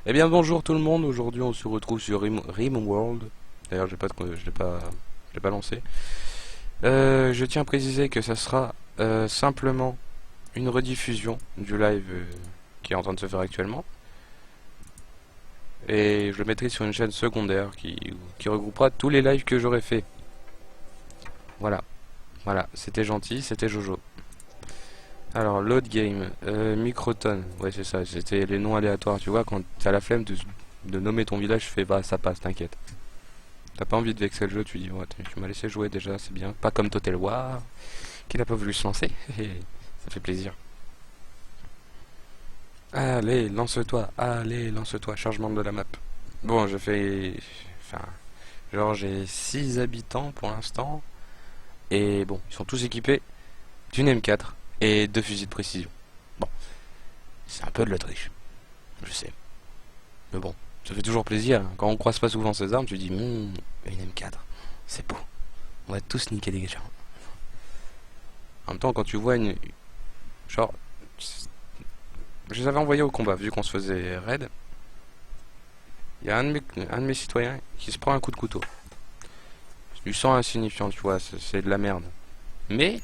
Eh bien bonjour tout le monde, aujourd'hui on se retrouve sur RimWorld. D'ailleurs je l'ai pas lancé. Je tiens à préciser que ça sera simplement une rediffusion du live qui est en train de se faire actuellement. Et je le mettrai sur une chaîne secondaire qui regroupera tous les lives que j'aurai fait. Voilà, voilà, c'était gentil, c'était Jojo. Alors, load game, microton, ouais c'est ça, c'était les noms aléatoires, tu vois, quand t'as la flemme de nommer ton village, je fais bah ça passe, t'inquiète. T'as pas envie de vexer le jeu, tu dis ouais, tu m'as laissé jouer déjà, c'est bien. Pas comme Total War, qui n'a pas voulu se lancer, ça fait plaisir. Allez, lance-toi, chargement de la map. Bon, je fais... Enfin, genre j'ai 6 habitants pour l'instant, et bon, ils sont tous équipés d'une M4 et 2 fusils de précision. Bon, c'est un peu de l'Autriche, je sais. Mais bon, ça fait toujours plaisir. Quand on croise pas souvent ces armes, tu dis, une M4, c'est beau. On va tous niquer des gens. En même temps, quand tu vois une. Genre. Je les avais envoyés au combat, vu qu'on se faisait raid. Il y a un de mes citoyens qui se prend un coup de couteau. C'est du sang insignifiant, tu vois, c'est de la merde. Mais,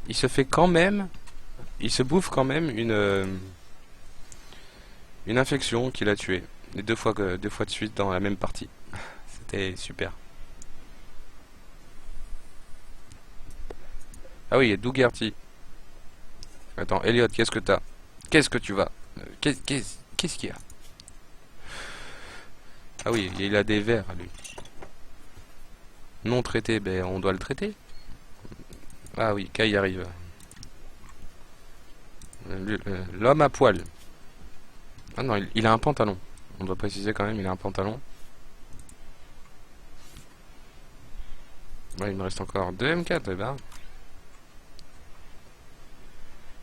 il se fait quand même. Il se bouffe quand même une infection qui l'a tué. Et deux fois de suite dans la même partie. C'était super. Ah oui, et Dougarty. Attends, Elliot, qu'est-ce que t'as? Qu'est-ce que tu vas Qu'est-ce qu'il y a? Ah oui, il a des vers, lui. Non traité, ben on doit le traiter. Ah oui, Kai arrive. L'homme à poil. Ah non, il a un pantalon. On doit préciser quand même, il a un pantalon. Ouais, il me reste encore 2 M4, eh ben.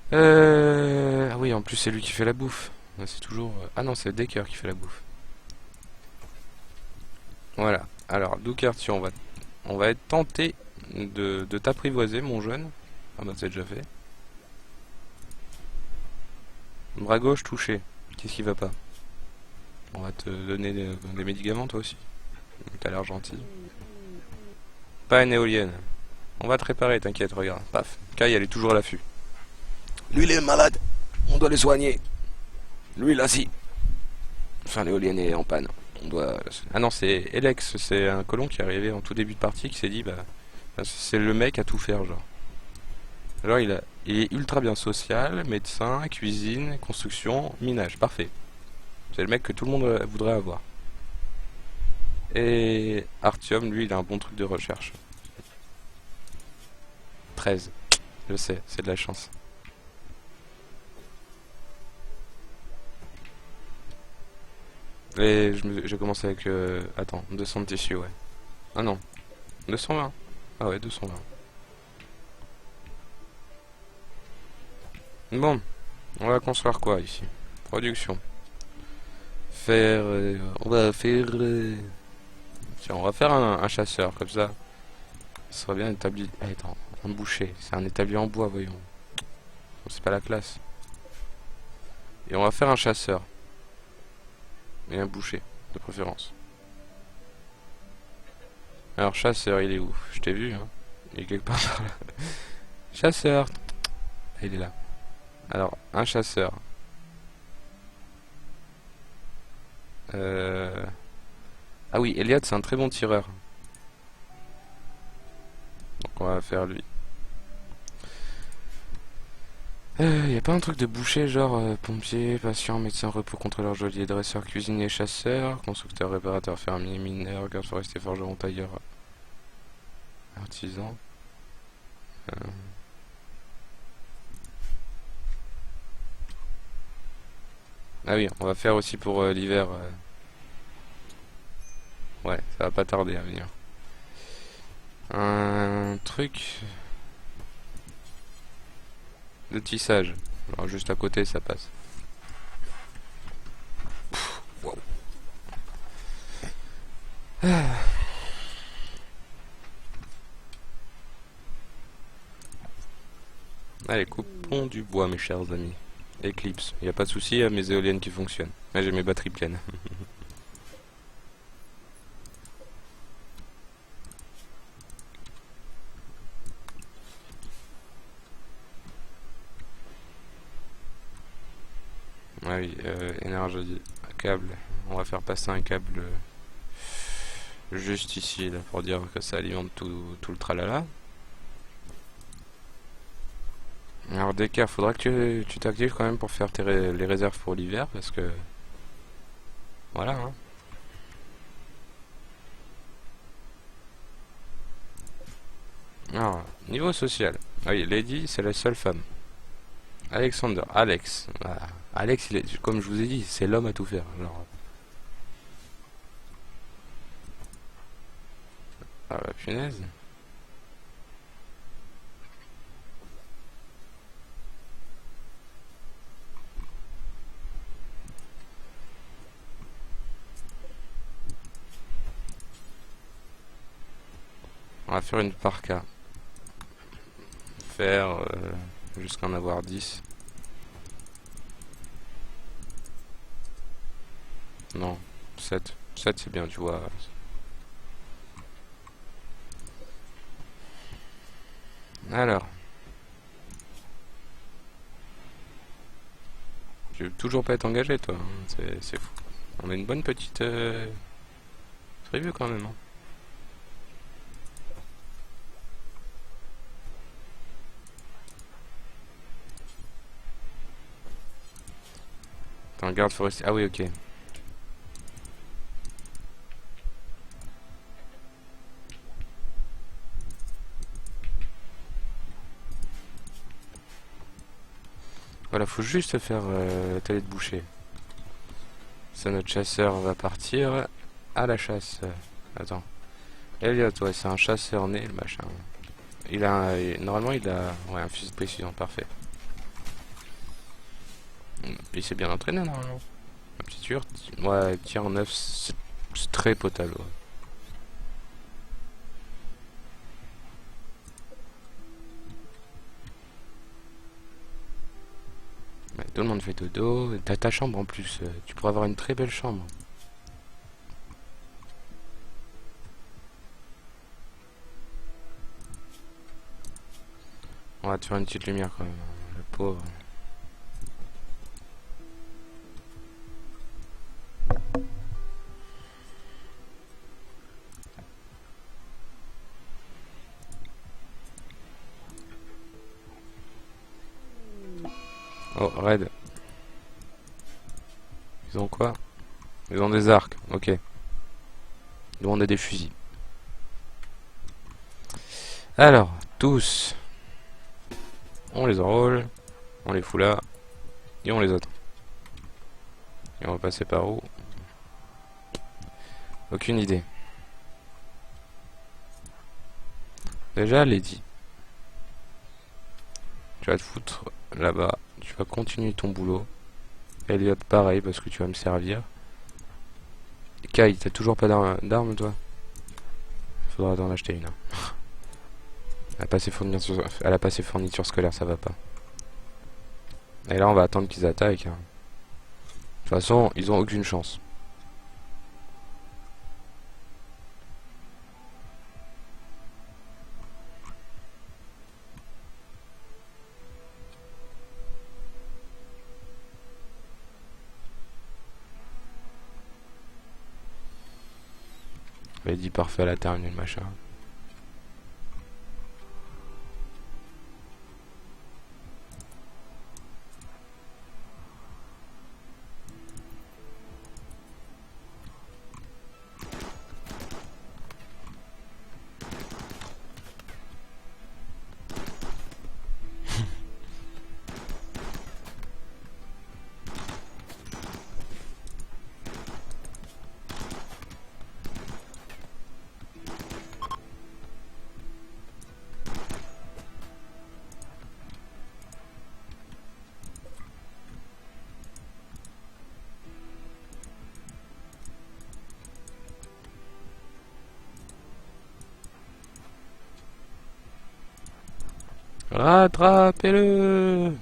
Ah oui, en plus c'est lui qui fait la bouffe. C'est toujours... Ah non, c'est Decker qui fait la bouffe. Voilà. Alors, Doukarty, on va être tenté de t'apprivoiser, mon jeune. Ah bah c'est déjà fait. Bras gauche touché. Qu'est-ce qui va pas? On va te donner des médicaments, toi aussi. T'as l'air gentil. Pas une éolienne. On va te réparer, t'inquiète, regarde. Paf. Kai, elle est toujours à l'affût. Lui, il est malade. On doit le soigner. Lui, là, si. Enfin, l'éolienne est en panne. On doit... Ah non, c'est Elex. C'est un colon qui est arrivé en tout début de partie qui s'est dit, bah... C'est le mec à tout faire, genre. Alors, il est ultra bien social, médecin, cuisine, construction, minage. Parfait. C'est le mec que tout le monde voudrait avoir. Et Artyom, lui, il a un bon truc de recherche. 13. Je sais, c'est de la chance. Et j'ai commencé avec... attends, 200 de tissu, ouais. Ah non, 220. Ah ouais, 220. Bon, on va construire quoi ici? Production. Faire... on va faire... tiens, on va faire un chasseur, comme ça. Ça serait bien établi... Ah, attends, un boucher. C'est un établi en bois, voyons. C'est pas la classe. Et on va faire un chasseur. Et un boucher, de préférence. Alors, chasseur, il est où? Je t'ai vu, hein. Il est quelque part par là. Chasseur. Il est là. Alors, un chasseur. Ah oui, Elliot, c'est un très bon tireur. Donc, on va faire lui. Y a pas un truc de boucher, genre pompier, patient, médecin, repos, contrôleur, geôlier, dresseur, cuisinier, chasseur, constructeur, réparateur, fermier, mineur, garde forestier, forgeron, tailleur, artisan. Euh, Ah oui, on va faire aussi pour l'hiver. Ouais, ça va pas tarder à venir. Un truc de tissage. Alors juste à côté, ça passe. Wow. Allez, coupons du bois, mes chers amis. Eclipse. Y a pas de souci, mes éoliennes qui fonctionnent. Là, j'ai mes batteries pleines. Ah oui, énergie, câble. On va faire passer un câble juste ici, là, pour dire que ça alimente tout le tralala. Alors DK, faudra que tu t'actives quand même pour faire les réserves pour l'hiver, parce que... Voilà, hein. Alors, niveau social. Ah oui, Lady, c'est la seule femme. Alexander, Alex. Voilà. Alex, comme je vous ai dit, c'est l'homme à tout faire. Alors, ah la punaise. On va faire une parka. Faire jusqu'à en avoir 10. Non, 7. 7 c'est bien, tu vois. Alors, tu veux toujours pas être engagé, toi, hein. C'est fou. On a une bonne petite tribu quand même, hein. T'es un garde forestier. Ah oui, ok. Voilà, faut juste faire la télé de boucher. Ça, notre chasseur va partir à la chasse. Attends. Elliot, ouais, c'est un chasseur né, le machin. Normalement, il a ouais, un fusil de précision, parfait. Il s'est bien entraîné, normalement. Un petit tir, ouais, tir en 9, c'est très potable. Ouais. Ouais, tout le monde fait dodo. T'as ta chambre en plus. Tu pourras avoir une très belle chambre. On va te faire une petite lumière quand même, hein, le pauvre. Oh, Red. Ils ont quoi? Ils ont des arcs, ok. Nous on a des fusils. Alors, tous, on les enrôle, on les fout là, et on les attend. Et on va passer par où? Aucune idée. Déjà, Lady. Tu vas te foutre là-bas. Tu vas continuer ton boulot. Elliot, pareil, parce que tu vas me servir. Kai, t'as toujours pas d'arme, toi? Faudra t'en acheter une, hein. Elle a pas ses fournitures scolaires, ça va pas. Et là, on va attendre qu'ils attaquent, hein. De toute façon, ils ont aucune chance. Lady parfait à la terminale, machin. Rattrapez-le!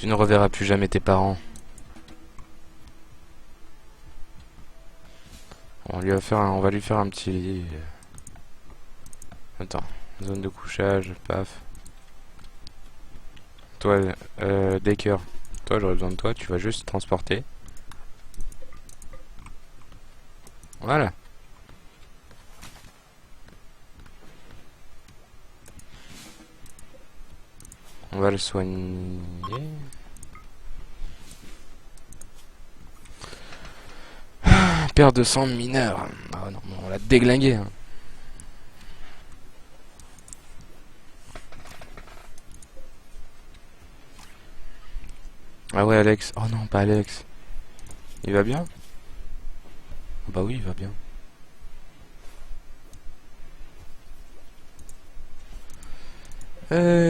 Tu ne reverras plus jamais tes parents. On va lui faire un petit lit. Attends, zone de couchage, paf. Toi, Decker, toi j'aurais besoin de toi, tu vas juste transporter. Voilà. On va le soigner. Perte de sang mineur. Ah non, on l'a déglingué. Hein. Ah ouais, Alex. Oh non, pas Alex. Il va bien? Bah oui, il va bien.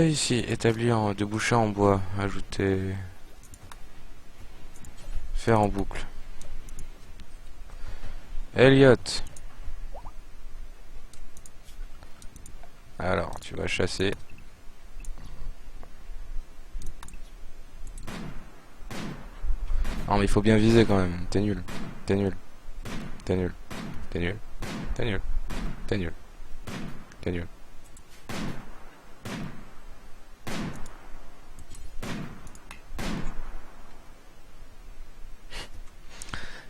Ici, établir de bouchées en bois. Ajouter. Faire en boucle. Elliot. Alors, tu vas chasser. Non mais il faut bien viser quand même. T'es nul. T'es nul. T'es nul. T'es nul. T'es nul. T'es nul. T'es nul.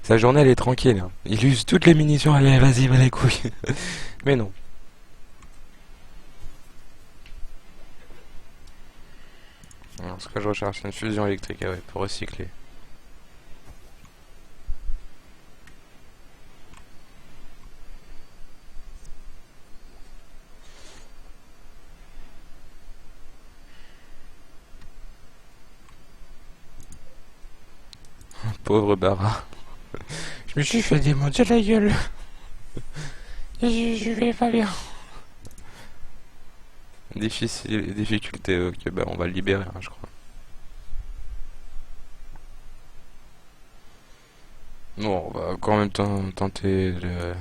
Sa journée elle est tranquille. Hein. Il use toutes les munitions. Allez, vas-y, va les couilles. Mais non. Alors, ce que je recherche, c'est une fusion électrique. Ah ouais, pour recycler. Pauvre Barra. Je me suis fait démonter la gueule. Je vais pas bien. Difficulté, ok, bah on va le libérer, hein, je crois. Bon, on va quand même tenter de...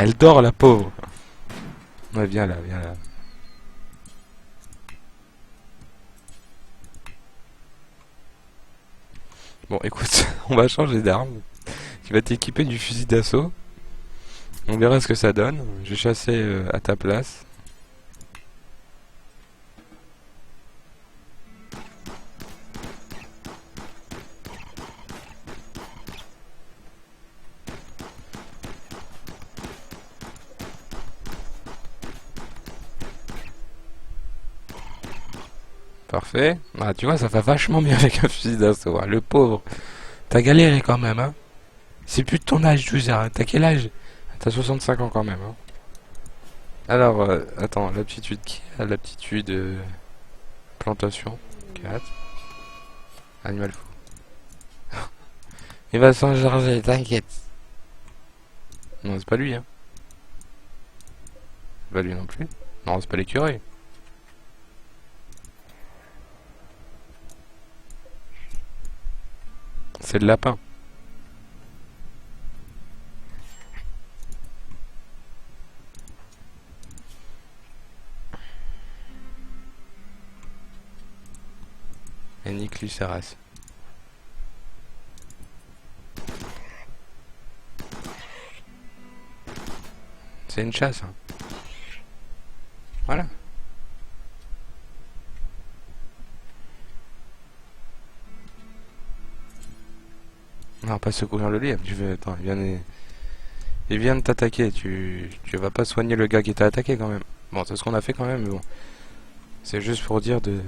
Elle dort, la pauvre. Ouais, viens là, viens là. Bon, écoute, on va changer d'arme. Tu vas t'équiper du fusil d'assaut. On verra ce que ça donne. Je vais chasser à ta place. Parfait. Ah, tu vois, ça va vachement mieux avec un fusil d'assaut. Hein. Le pauvre. T'as galéré quand même, hein. C'est plus de ton âge, je veux dire. T'as quel âge? T'as 65 ans quand même, hein. Alors, attends, l'aptitude qui a l'aptitude plantation 4. Animal fou. Il va s'en charger, t'inquiète. Non, c'est pas lui, hein. C'est pas lui non plus. Non, c'est pas l'écureuil. C'est le lapin. Et nique lui sa race. C'est une chasse, hein. Voilà. Non, pas secourir le lit. Attends, il vient de t'attaquer. Tu vas pas soigner le gars qui t'a attaqué quand même. Bon, c'est ce qu'on a fait quand même, mais bon. C'est juste pour dire de...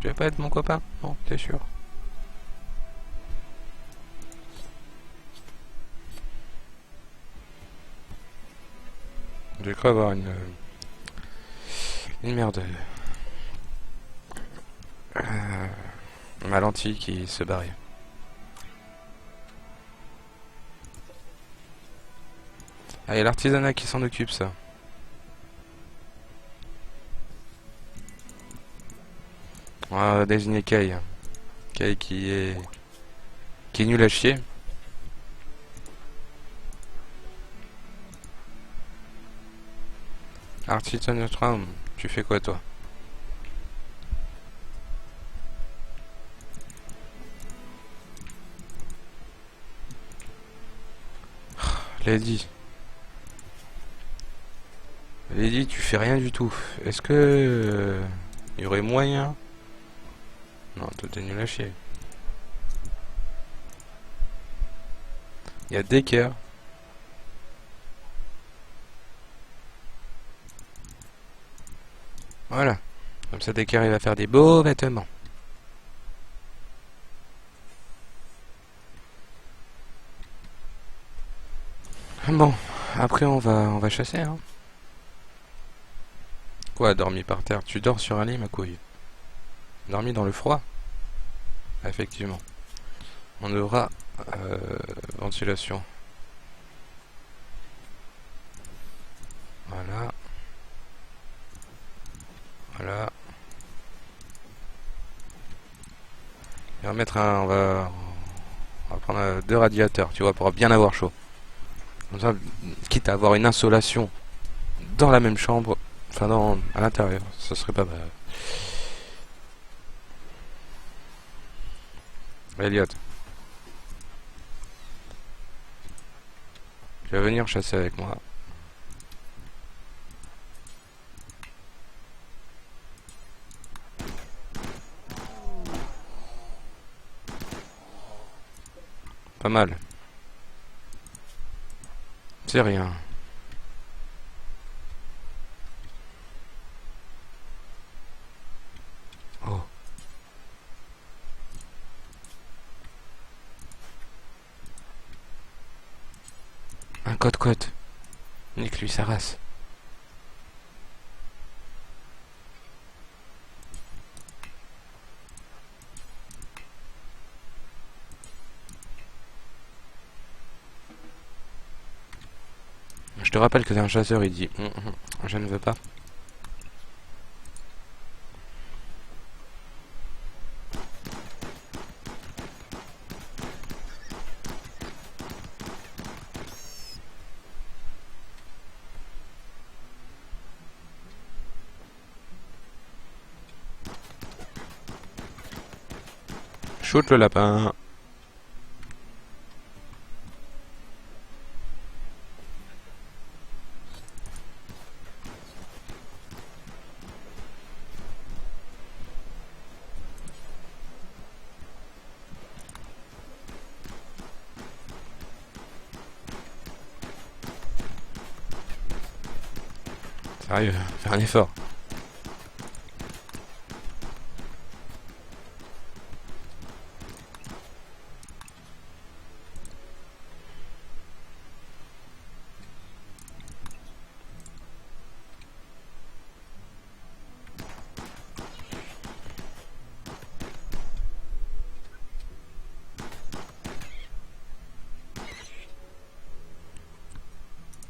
Tu vas pas être mon copain? Non, t'es sûr? J'ai cru avoir une merde. Ma lentille qui se barrait. Ah, il y a l'artisanat qui s'en occupe, ça. On va désigner Kai. Kai qui est nul à chier. Artisanat Traum, tu fais quoi toi? Lady. Lady, tu fais rien du tout. Est-ce que... il y aurait moyen? Non, toi t'es nul à chier. Il y a Decker. Voilà. Comme ça, Decker, il va faire des beaux vêtements. Bon, après on va chasser, hein. Quoi, dormi par terre? Tu dors sur un lit, ma couille? Dormi dans le froid? Effectivement. On aura ventilation. Voilà. Voilà. Et on va mettre on va prendre deux radiateurs, tu vois, pour bien avoir chaud. Comme ça, quitte à avoir une insolation dans la même chambre, enfin à l'intérieur, ça serait pas mal. Elliot, tu vas venir chasser avec moi. Pas mal. C'est rien. Oh. Un côte-côte. Nique lui sa race. Je te rappelle que c'est un chasseur, il dit je ne veux pas. Shoot le lapin. Sérieux, fais un effort.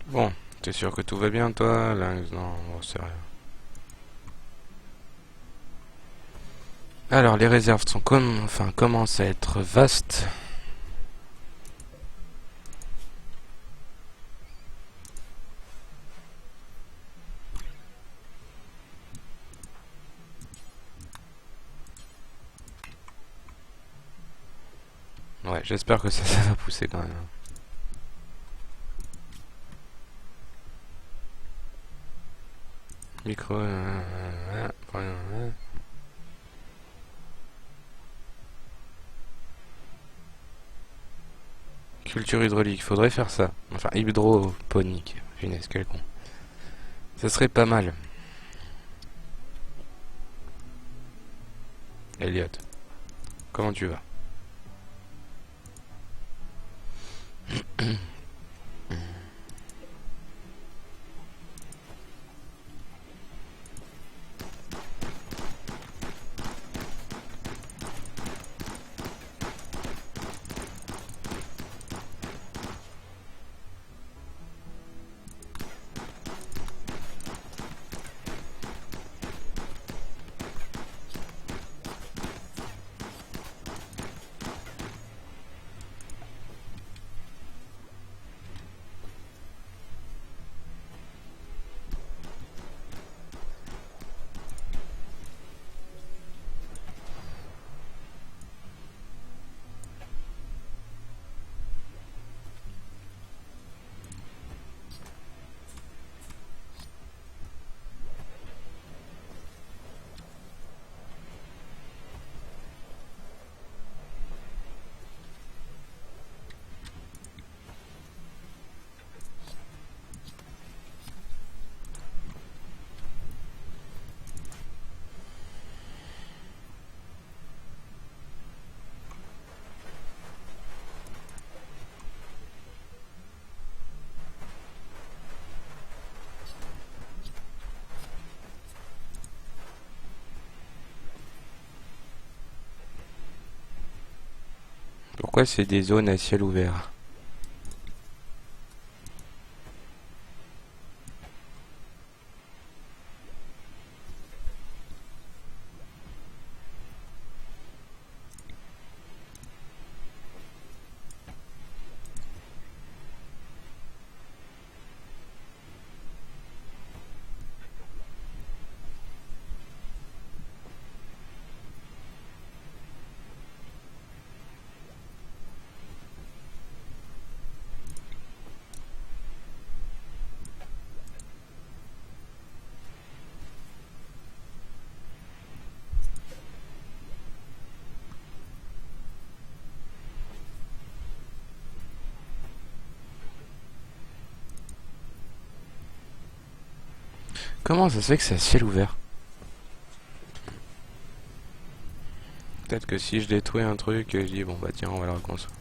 Bon, t'es sûr que tout va bien, toi, Lynx? Non, bon, c'est rien. Alors, les réserves sont commencent à être vastes. Ouais, j'espère que ça va pousser quand même. Micro... Culture hydraulique, faudrait faire ça. Enfin, hydroponique. Finesse, quel con. Ça serait pas mal. Elliot, comment tu vas? Pourquoi c'est des zones à ciel ouvert? Comment ça se fait que c'est à ciel ouvert? Peut-être que si je détruis un truc, je dis bon bah tiens on va le reconstruire.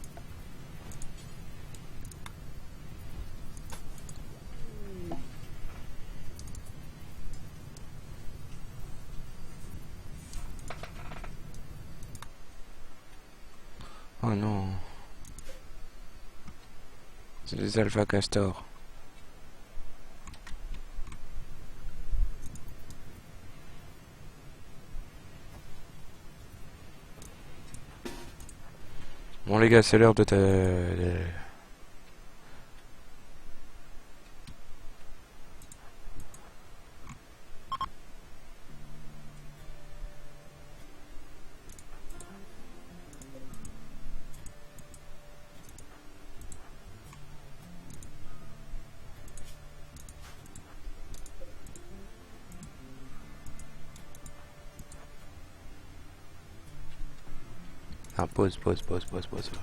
Oh non. C'est des alpha castors. Bon les gars, c'est l'heure de ta... Ah, pause.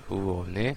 Vous revenez.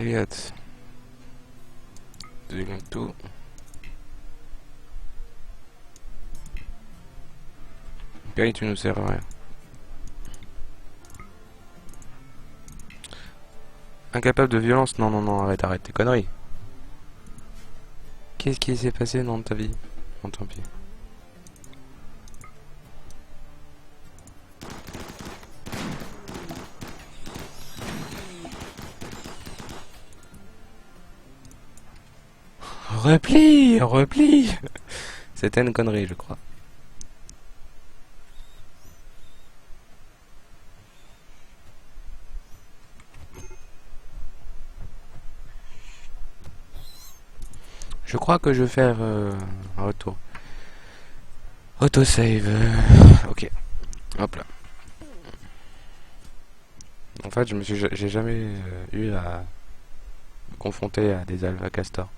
Elliot. Dégage tout. Ok, tu nous sers à rien. Incapable de violence? Non, non, non, arrête tes conneries. Qu'est-ce qui s'est passé dans ta vie? Bon, tant pis. Replie. C'était une connerie, je crois. Je crois que je vais faire un retour. Autosave. Ok. Hop là. En fait, j'ai jamais eu à me confronter à des alpha castors.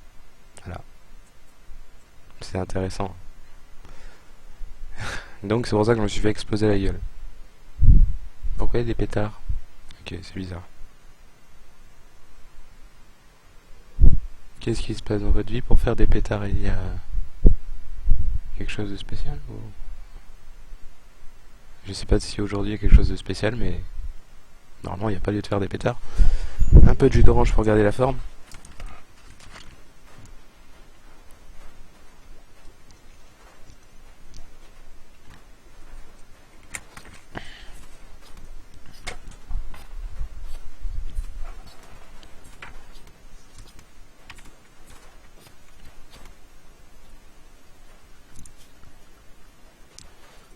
Voilà. C'est intéressant. Donc c'est pour ça que je me suis fait exploser la gueule. Pourquoi il y a des pétards? Ok, c'est bizarre. Qu'est-ce qui se passe dans votre vie pour faire des pétards? Il y a quelque chose de spécial ou... Je sais pas si aujourd'hui il y a quelque chose de spécial, mais normalement il n'y a pas lieu de faire des pétards. Un peu de jus d'orange pour garder la forme.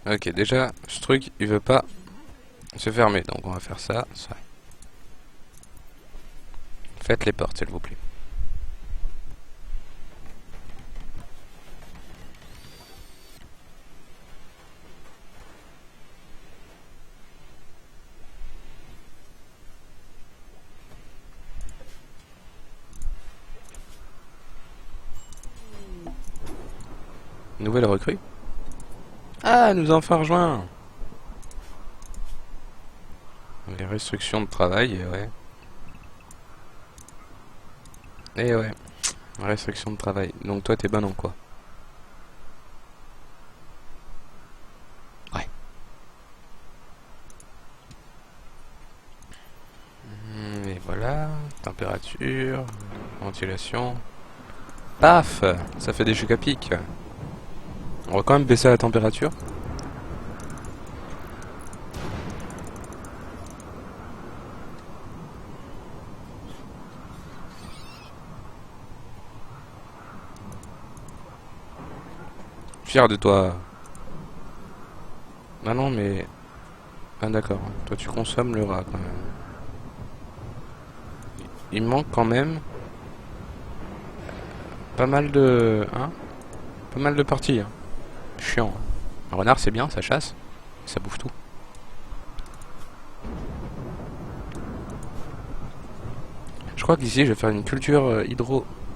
Ok, déjà, ce truc, il veut pas se fermer, donc on va faire ça. Faites les portes, s'il vous plaît. Nouvelle recrue. Ah, nous a enfin rejoint. Les restrictions de travail, et ouais. Et ouais. Restriction de travail. Donc toi, t'es bon en quoi? Ouais. Et voilà. Température. Ventilation. Paf! Ça fait des chocs à pic. On va quand même baisser la température. Fier de toi. Ah non, mais... Ah d'accord. Toi, tu consommes le rat quand même. Il manque quand même pas mal de... Hein? Pas mal de parties. Hein. Chiant. Hein. Un renard, c'est bien, ça chasse. Ça bouffe tout. Je crois qu'ici, je vais faire une culture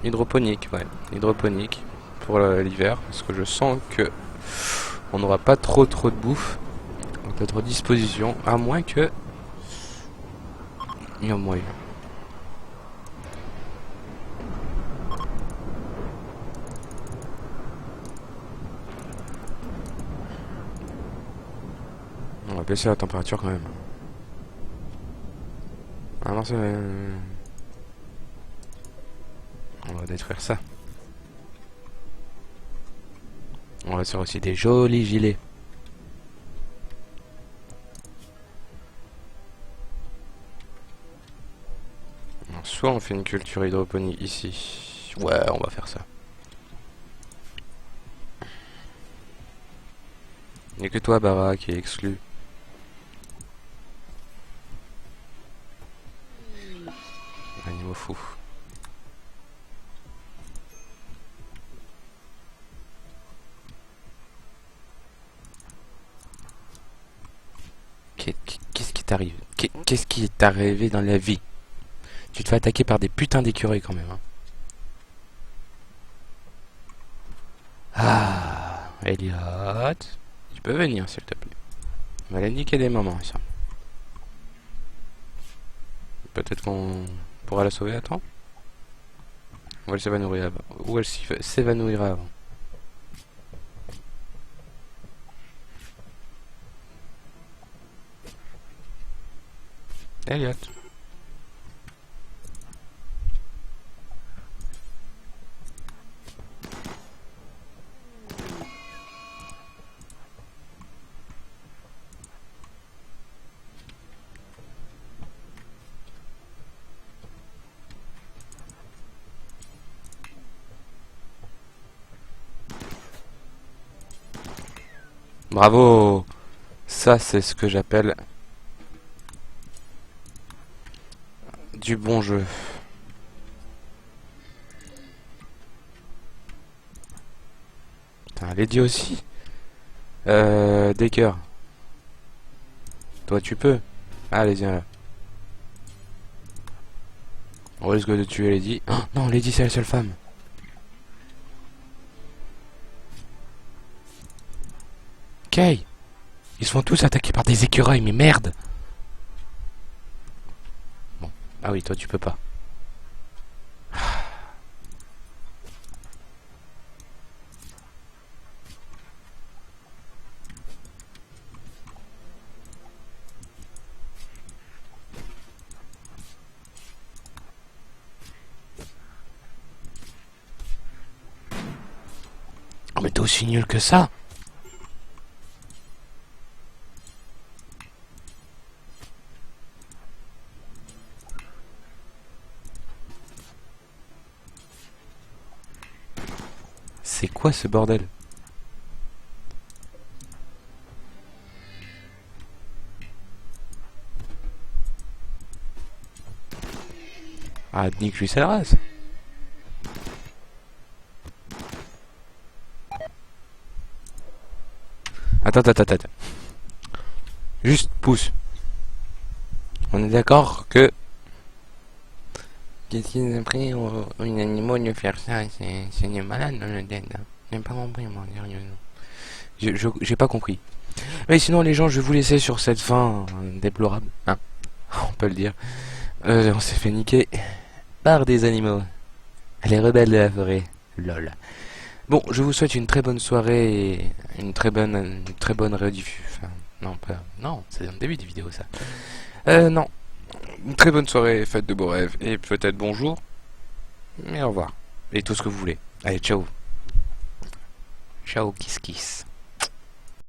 hydroponique. Ouais, hydroponique pour l'hiver. Parce que je sens que on n'aura pas trop de bouffe à notre disposition. À moins que... Il y a moyen. On va baisser la température quand même. Ah non, c'est... On va détruire ça. On va faire aussi des jolis gilets. Alors, soit on fait une culture hydroponique ici. Ouais, on va faire ça. Il n'y a que toi, Bara, qui est exclu. Animaux fous. Qu'est-ce qui t'arrive? Qu'est-ce qui t'est arrivé dans la vie? Tu te fais attaquer par des putains d'écureuils quand même. Hein. Ah, Elliot, tu peux venir s'il te plaît. On va la niquer des moments, ça. Peut-être qu'on pourra la sauver à temps. Ou elle s'évanouira avant. Ou elle s'évanouira avant. Elliot. Bravo. Ça, c'est ce que j'appelle du bon jeu. Putain, Lady aussi. Decker. Toi, tu peux. Allez, viens là. On risque de tuer Lady. Oh, non, Lady, c'est la seule femme. Kay. Ils se font tous attaquer par des écureuils, mais merde. Bon. Ah oui, toi, tu peux pas. Oh, mais t'es aussi nul que ça. C'est quoi ce bordel? Ah, nique lui sa race. Attends. Juste pousse. On est d'accord que... Qu'est-ce qu'ils ont pris une animal de faire ça? C'est malade dans le dead. J'ai pas compris, moi. J'ai pas compris. Mais sinon, les gens, je vais vous laisser sur cette fin déplorable. Hein, on peut le dire. On s'est fait niquer par des animaux. Les rebelles de la forêt. Lol. Bon, je vous souhaite une très bonne soirée et une très bonne rediffusion. Enfin, non, pas, non, c'est dans le début des vidéos, ça. Non. Une très bonne soirée, faites de beaux rêves et peut-être bonjour. Et au revoir. Et tout ce que vous voulez. Allez, ciao. Ciao, kiss kiss.